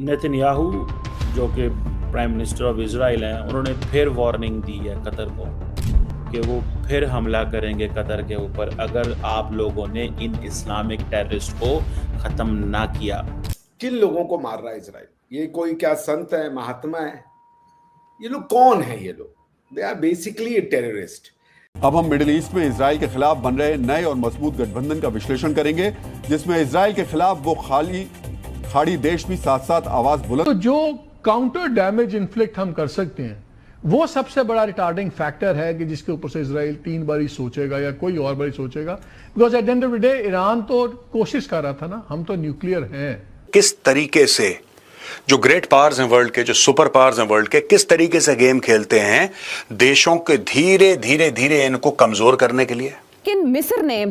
Netanyahu जो कि prime minister of Israel हैं, उन्होंने फिर वार्निंग दी है कतर को कि वो फिर हमला करेंगे कतर के ऊपर अगर आप लोगों ने इन इस्लामिक टेररिस्ट को ख़त्म ना किया। किन लोगों को मार रहा है इजराइल? ये कोई क्या संत है, महात्मा है? ये लोग कौन है? ये लोग दे आर बेसिकली टेररिस्ट। अब हम मिडिल ईस्ट में इजराइल के खिलाफ बन रहे नए और मजबूत गठबंधन का विश्लेषण करेंगे, जिसमें इजराइल के खिलाफ वो खाड़ी देश भी साथ साथ आवाज बुलंद। तो जो काउंटर डैमेज इन्फ्लिक्ट हम कर सकते हैं वो सबसे बड़ा रिटार्डिंग फैक्टर है कि जिसके ऊपर से इजराइल 3 बारी सोचेगा या कोई और बारी सोचेगा। Because at the end of the day Iran तो कोशिश कर रहा था ना, हम तो न्यूक्लियर हैं। किस तरीके से जो ग्रेट पावर्स हैं वर्ल्ड के, जो सुपर पावर्स हैं वर्ल्ड के, किस तरीके से गेम खेलते हैं देशों के धीरे धीरे धीरे इनको कमजोर करने के लिए। लेकिन मिस्र ने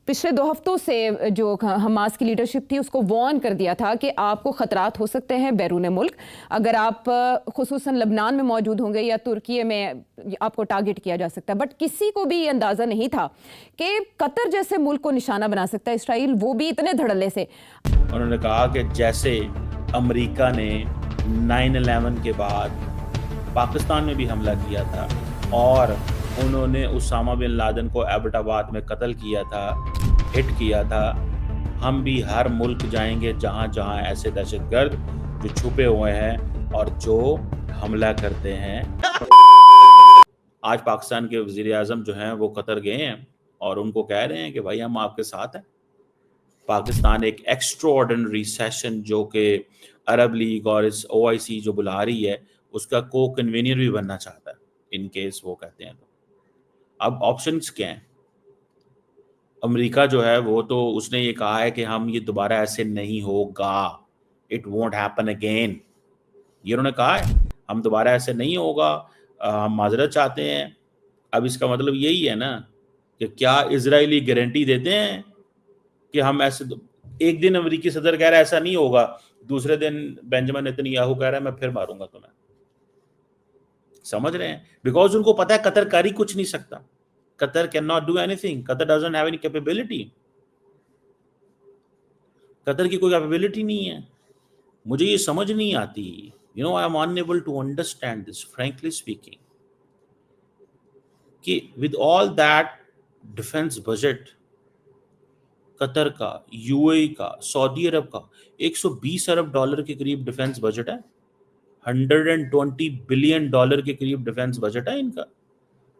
पिछले 2 हफ्तों से जो हमास की लीडरशिप थी उसको वार्न कर दिया था कि आपको खतरात हो सकते हैं बैरून मुल्क, अगर आप खुसूसन लबनान में मौजूद होंगे या तुर्की में आपको टारगेट किया जा सकता है। बट किसी को भी ये अंदाज़ा नहीं था कि कतर जैसे मुल्क को निशाना बना सकता है इसराइल, वो भी इतने धड़ल्ले से। उन्होंने कहा कि जैसे अमेरिका ने 9/11 के बाद पाकिस्तान में भी हमला किया था और उन्होंने उसामा बिन लादेन को एबटाबाद में कत्ल किया था, हिट किया था, हम भी हर मुल्क जाएंगे जहां जहां ऐसे दहशतगर्द जो छुपे हुए हैं और जो हमला करते हैं। आज पाकिस्तान के वज़ीर आज़म जो हैं वो कतर गए हैं और उनको कह रहे हैं कि भाई हम आपके साथ हैं। पाकिस्तान एक एक्स्ट्राऑर्डिनरी सेशन जो कि अरब लीग और इस OIC जो बुला रही है उसका को कन्वीनियर भी बनना चाहता है इन केस वो कहते हैं। तो अब ऑप्शंस क्या हैं? अमेरिका जो है वो तो उसने ये कहा है कि हम ये दोबारा ऐसे नहीं होगा, इट वोंट हैपन अगेन। ये उन्होंने कहा है हम दोबारा ऐसे नहीं होगा, हम माजरत चाहते हैं। अब इसका मतलब यही है ना कि क्या इजरायली गारंटी देते हैं कि हम ऐसे एक दिन अमेरिकी सदर कह रहा है ऐसा नहीं होगा, दूसरे दिन बेंजामिन नेतन्याहू कह रहा है मैं फिर मारूंगा तुम्हें। समझ रहे हैं? बिकॉज उनको पता है कतर कर ही कुछ नहीं सकता। Qatar can not do anything. Qatar doesn't have any capability. Qatar की कोई कैपेबिलिटी नहीं है। मुझे ये समझ नहीं आती, you know, I am unable to understand this frankly speaking, कि with all that defence budget Qatar का, UAE का, सऊदी अरब का 120 अरब डॉलर के करीब डिफेंस बजट है। 120 बिलियन डॉलर के करीब डिफेंस बजट है इनका।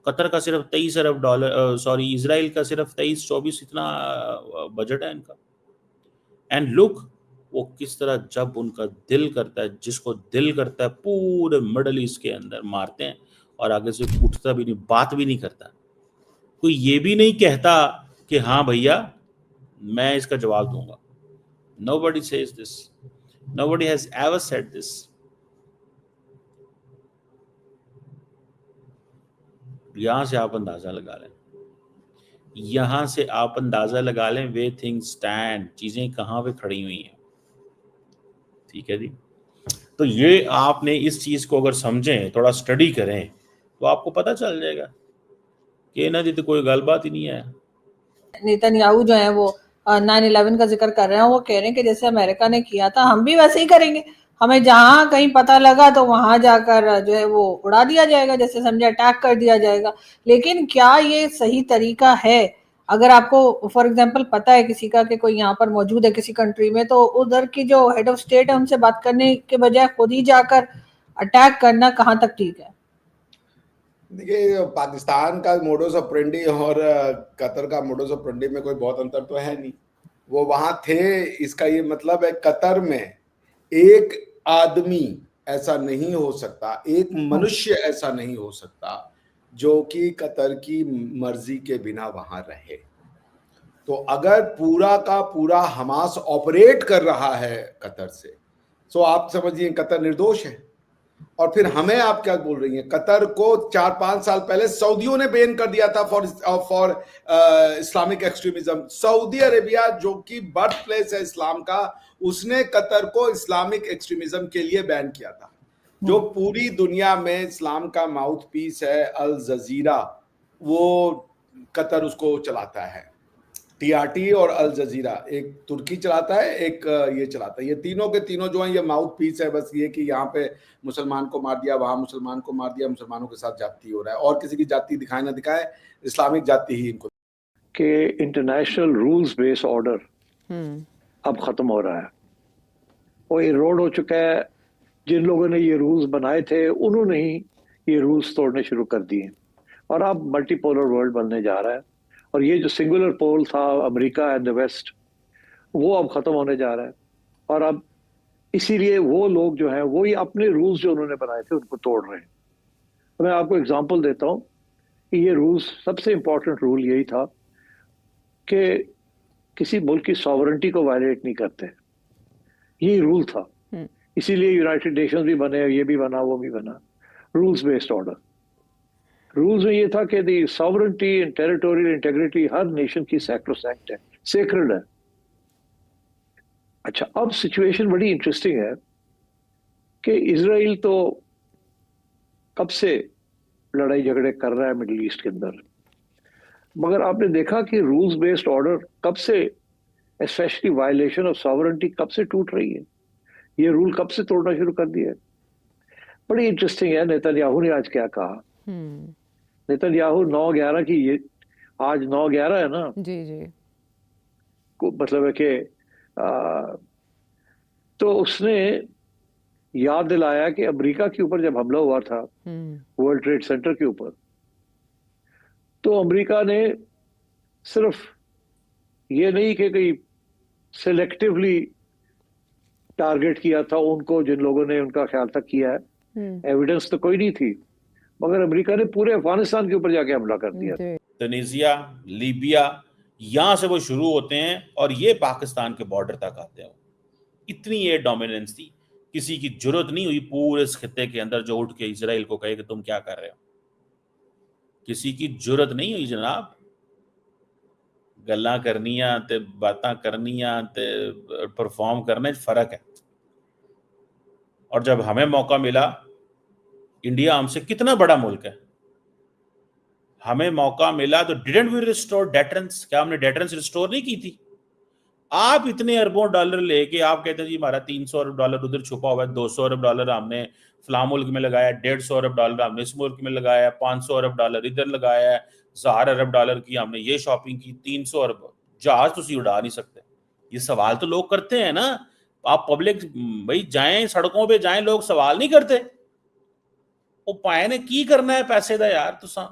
कतर का सिर्फ 23 अरब डॉलर, सॉरी इजराइल का सिर्फ 23-24 इतना बजट है इनका। एंड लुक वो किस तरह जब उनका दिल करता है, जिसको दिल करता है पूरे मिडल ईस्ट के अंदर मारते हैं और आगे से उठता भी नहीं, बात भी नहीं करता। कोई ये भी नहीं कहता कि हाँ भैया मैं इसका जवाब दूंगा। Nobody says this. Nobody has ever said this. यहां से आप अंदाजा लगा लें, यहां से आप अंदाजा लगा लें वे थिंग्स स्टैंड, चीजें कहां पे खड़ी हुई हैं। ठीक है जी। तो ये आपने इस चीज को अगर समझें, थोड़ा स्टडी करें, तो आपको पता चल जाएगा कि इन्हां दी तो कोई गलबात ही नहीं है। नेतन्याहू जो है वो 9/11 का जिक्र कर रहे हैं, वो कह रहे हैं कि जैसे अमेरिका ने किया था हम भी वैसे ही करेंगे, हमें जहां कहीं पता लगा तो वहां जाकर जो है वो उड़ा दिया जाएगा, जैसे समझे अटैक कर दिया जाएगा। लेकिन क्या ये सही तरीका है? अगर आपको फॉर एग्जांपल पता है किसी का कि कोई यहाँ पर मौजूद है किसी कंट्री में, तो उधर की जो हेड ऑफ स्टेट है उनसे बात करने के बजाय खुद ही जाकर अटैक करना कहाँ तक ठीक है? देखिए, पाकिस्तान का मोडोस ऑपरेंडी और कतर का मोडोस ऑपरेंडी में कोई बहुत अंतर तो है नहीं। वो वहां थे, इसका ये मतलब है कतर में एक आदमी ऐसा नहीं हो सकता, एक मनुष्य ऐसा नहीं हो सकता जो कि कतर की मर्जी के बिना वहां रहे। तो अगर पूरा का पूरा हमास ऑपरेट कर रहा है कतर से, तो आप समझिए कतर निर्दोष है। और फिर हमें आप क्या बोल रही हैं? कतर को 4-5 साल पहले सऊदियों ने बैन कर दिया था for Islamic extremism. Saudi Arabia जो कि बर्थ प्लेस है इस्लाम का, उसने कतर को इस्लामिक एक्सट्रीमिज्म के लिए बैन किया था। जो पूरी दुनिया में इस्लाम का माउथ पीस है, अल जजीरा, वो कतर उसको चलाता है। TRT और अल जजीरा, एक तुर्की चलाता है, एक ये चलाता है। ये तीनों के तीनों जो हैं ये माउथ पीस है, बस ये कि यहाँ पे मुसलमान को मार दिया, वहाँ मुसलमान को मार दिया, मुसलमानों के साथ जाति हो रहा है, और किसी की जाति दिखाए ना दिखाए, इस्लामिक जाति ही इनको कि इंटरनेशनल रूल्स बेस्ड ऑर्डर अब खत्म हो रहा है, वो इरोड हो चुका है। जिन लोगों ने ये रूल्स बनाए थे उन्होंने ही ये रूल्स तोड़ने शुरू कर दिए, और अब मल्टीपोलर वर्ल्ड बनने जा रहा है। और ये जो सिंगुलर पोल था अमेरिका एंड द वेस्ट, वो अब खत्म होने जा रहा है। और अब इसीलिए वो लोग जो हैं वो ही अपने रूल्स जो उन्होंने बनाए थे उनको तोड़ रहे हैं। तो मैं आपको एग्जांपल देता हूँ कि ये रूल्स, सबसे इंपॉर्टेंट रूल यही था कि किसी मुल्क की सॉवरेंटी को वायलेट नहीं करते, यही रूल था। इसीलिए यूनाइटेड नेशंस भी बने, ये भी बना, वो भी बना, रूल्स बेस्ड ऑर्डर। रूल्स में ये था कि the sovereignty and territorial integrity हर नेशन की सैक्रोसैंक्ट है, सेक्रेड है। अच्छा, अब सिचुएशन बड़ी इंटरेस्टिंग है कि इजराइल तो कब से लड़ाई झगड़े कर रहा है मिडिल ईस्ट के अंदर, मगर आपने देखा कि रूल्स बेस्ड ऑर्डर कब से, स्पेशली वायलेशन ऑफ सॉवरेंटी, कब से टूट रही है, ये रूल कब से तोड़ना शुरू कर दिया है। बड़ी इंटरेस्टिंग है। नेतन्याहू ने आज क्या कहा। नेतन्याहू 9/11 की, ये आज 9/11 है ना, जी को मतलब है कि तो उसने याद दिलाया कि अमेरिका के ऊपर जब हमला हुआ था वर्ल्ड ट्रेड सेंटर के ऊपर, तो अमेरिका ने सिर्फ ये नहीं कि कहीं सिलेक्टिवली टारगेट किया था उनको जिन लोगों ने उनका ख्याल तक किया है, एविडेंस तो कोई नहीं थी, मगर अमेरिका ने पूरे अफगानिस्तान के ऊपर जाके हमला कर दिया। तुनीसिया, लीबिया, यहां से वो शुरू होते हैं और ये पाकिस्तान के बॉर्डर तक आते हैं। इतनी ये डोमिनेंस थी, किसी की जरूरत नहीं हुई पूरे इस खित्ते के अंदर जो उठ के इजराइल को कहे कि तुम क्या कर रहे हो। किसी की जरूरत नहीं हुई जनाब। गल्लां करनियां ते बातां करनियां ते परफॉर्म करने फर्क है। और जब हमें मौका मिला, इंडिया हमसे कितना बड़ा मुल्क है, हमें मौका मिला तो डिडंट वी रिस्टोर डेटरेंस? क्या हमने डेटरेंस रिस्टोर नहीं की थी? आप इतने अरबों डॉलर लेके आप कहते हैं जी हमारा 300 अरब डॉलर उधर छुपा हुआ है, 200 अरब डॉलर हमने फला मुल्क में लगाया, 150 अरब डॉलर हमने इस मुल्क में लगाया, 500 अरब डॉलर इधर लगाया, 1000 अरब डॉलर की हमने ये शॉपिंग की, 300 अरब जहाज तुसी उड़ा नहीं सकते। ये सवाल तो लोग करते हैं ना। आप पब्लिक भाई जाएं, सड़कों पे जाएं, लोग सवाल नहीं करते वो पाए ने की करना है पैसे दा यार तुसा।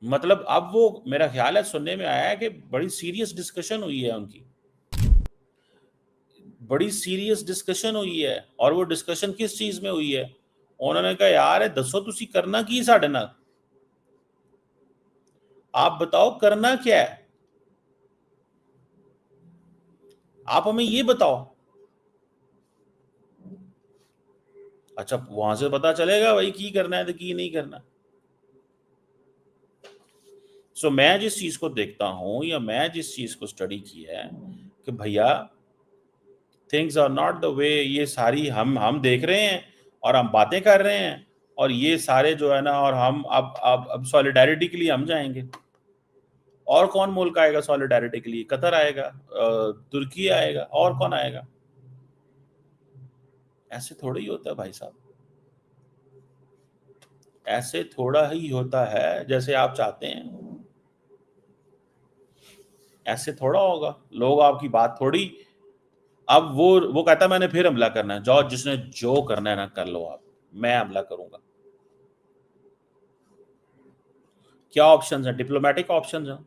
मतलब अब वो मेरा ख्याल है सुनने में आया है कि बड़ी सीरियस डिस्कशन हुई है उनकी, बड़ी सीरियस डिस्कशन हुई है। और वो डिस्कशन किस चीज में हुई है? उन्होंने कहा यार दसो तुसी करना की साडे नाल, आप बताओ करना क्या है, आप हमें ये बताओ। अच्छा, वहां से पता चलेगा भाई की करना है तो की नहीं करना। सो मैं जिस चीज को देखता हूं या मैं जिस चीज को स्टडी की है कि भैया things are not the way ये सारी हम देख रहे हैं और हम बातें कर रहे हैं, और ये सारे जो है ना, और हम अब सॉलिडारिटी के लिए हम जाएंगे। और कौन मुल्क आएगा सॉलिडारिटी के लिए? कतर आएगा, तुर्की आएगा, और कौन आएगा? ऐसे थोड़ा ही होता है भाई साहब, ऐसे थोड़ा ही होता है जैसे आप चाहते हैं, ऐसे थोड़ा होगा। लोग आपकी बात थोड़ी, अब वो कहता है मैंने फिर हमला करना है, जाओ जिसने जो करना है ना कर लो आप, मैं हमला करूंगा। क्या ऑप्शंस हैं? डिप्लोमेटिक ऑप्शंस हैं,